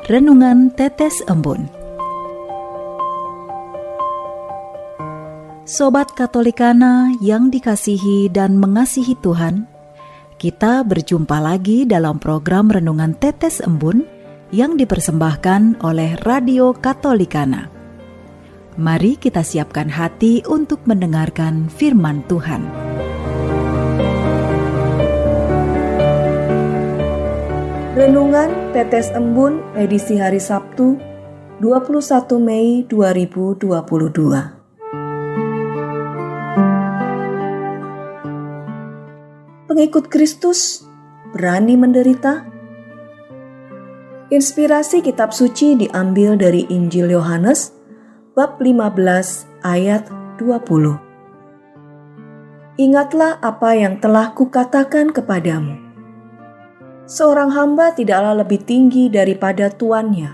Renungan Tetes Embun. Sobat Katolikana yang dikasihi dan mengasihi Tuhan, kita berjumpa lagi dalam program Renungan Tetes Embun yang dipersembahkan oleh Radio Katolikana. Mari kita siapkan hati untuk mendengarkan firman Tuhan. Renungan Tetes Embun edisi hari Sabtu 21 Mei 2022. Pengikut Kristus berani menderita? Inspirasi kitab suci diambil dari Injil Yohanes bab 15 ayat 20. Ingatlah apa yang telah kukatakan kepadamu. Seorang hamba tidaklah lebih tinggi daripada tuannya.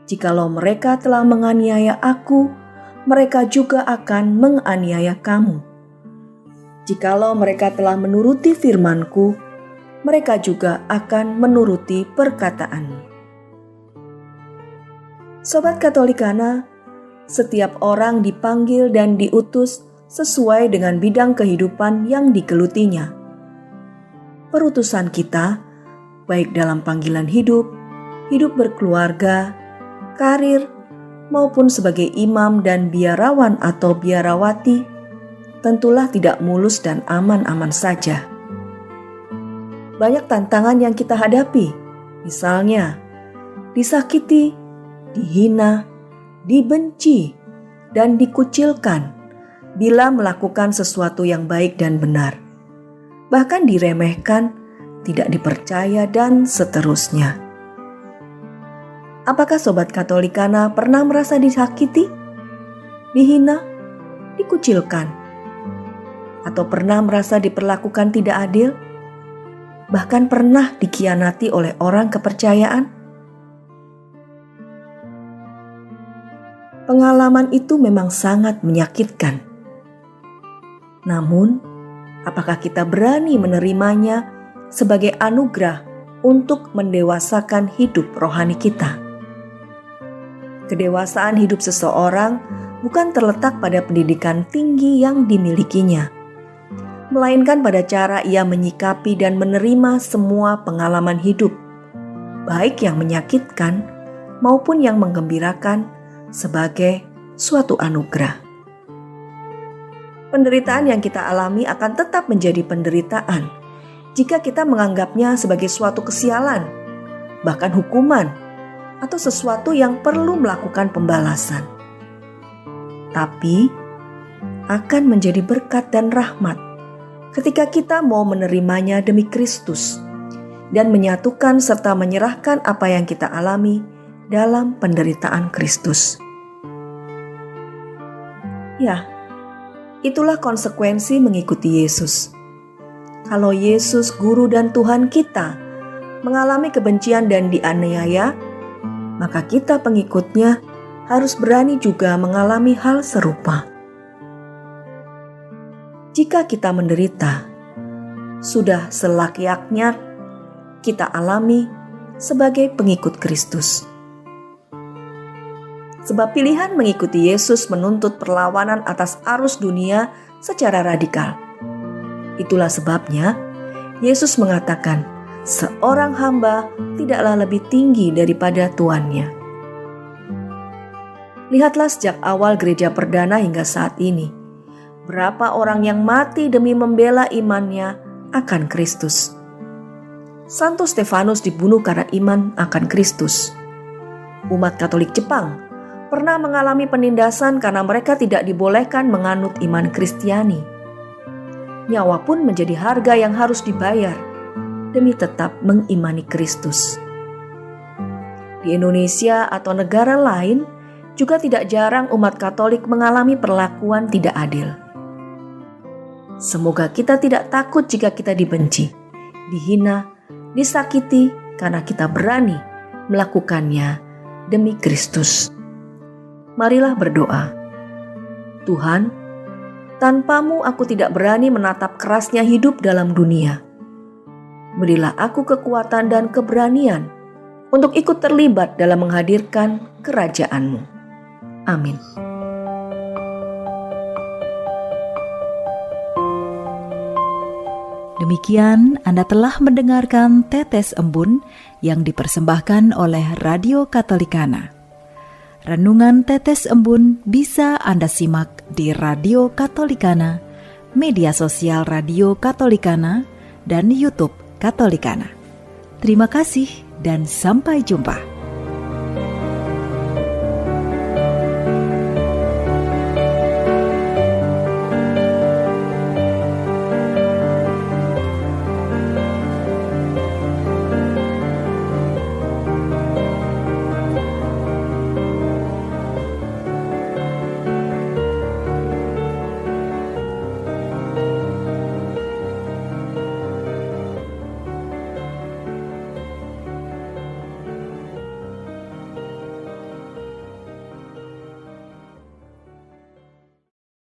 Jikalau mereka telah menganiaya aku, mereka juga akan menganiaya kamu. Jikalau mereka telah menuruti firman-Ku, mereka juga akan menuruti perkataan-Mu. Sobat Katolikana, setiap orang dipanggil dan diutus sesuai dengan bidang kehidupan yang digelutinya. Perutusan kita, baik dalam panggilan hidup berkeluarga, karir, maupun sebagai imam dan biarawan atau biarawati, tentulah tidak mulus dan aman-aman saja. Banyak tantangan yang kita hadapi, misalnya disakiti, dihina, dibenci, dan dikucilkan bila melakukan sesuatu yang baik dan benar. Bahkan diremehkan, tidak dipercaya, dan seterusnya. Apakah Sobat Katolikana pernah merasa disakiti, dihina, dikucilkan, atau pernah merasa diperlakukan tidak adil? Bahkan pernah dikhianati oleh orang kepercayaan? Pengalaman itu memang sangat menyakitkan. Namun, apakah kita berani menerimanya sebagai anugerah untuk mendewasakan hidup rohani kita? Kedewasaan hidup seseorang bukan terletak pada pendidikan tinggi yang dimilikinya, melainkan pada cara ia menyikapi dan menerima semua pengalaman hidup, baik yang menyakitkan maupun yang menggembirakan, sebagai suatu anugerah. Penderitaan yang kita alami akan tetap menjadi penderitaan jika kita menganggapnya sebagai suatu kesialan, bahkan hukuman, atau sesuatu yang perlu melakukan pembalasan. Tapi, akan menjadi berkat dan rahmat ketika kita mau menerimanya demi Kristus dan menyatukan serta menyerahkan apa yang kita alami dalam penderitaan Kristus. Ya, itulah konsekuensi mengikuti Yesus. Kalau Yesus, Guru dan Tuhan kita, mengalami kebencian dan dianiaya, maka kita pengikutnya harus berani juga mengalami hal serupa. Jika kita menderita, sudah selayaknya kita alami sebagai pengikut Kristus. Sebab pilihan mengikuti Yesus menuntut perlawanan atas arus dunia secara radikal. Itulah sebabnya Yesus mengatakan, seorang hamba tidaklah lebih tinggi daripada tuannya. Lihatlah sejak awal gereja perdana hingga saat ini, berapa orang yang mati demi membela imannya akan Kristus. Santo Stefanus dibunuh karena iman akan Kristus. Umat Katolik Jepang pernah mengalami penindasan karena mereka tidak dibolehkan menganut iman Kristiani. Nyawa pun menjadi harga yang harus dibayar demi tetap mengimani Kristus. Di Indonesia atau negara lain juga tidak jarang umat Katolik mengalami perlakuan tidak adil. Semoga kita tidak takut jika kita dibenci, dihina, disakiti karena kita berani melakukannya demi Kristus. Marilah berdoa. Tuhan, tanpamu aku tidak berani menatap kerasnya hidup dalam dunia. Berilah aku kekuatan dan keberanian untuk ikut terlibat dalam menghadirkan kerajaan-Mu. Amin. Demikian Anda telah mendengarkan Tetes Embun yang dipersembahkan oleh Radio Katolikana. Renungan Tetes Embun bisa Anda simak di Radio Katolikana, media sosial Radio Katolikana, dan YouTube Katolikana. Terima kasih dan sampai jumpa.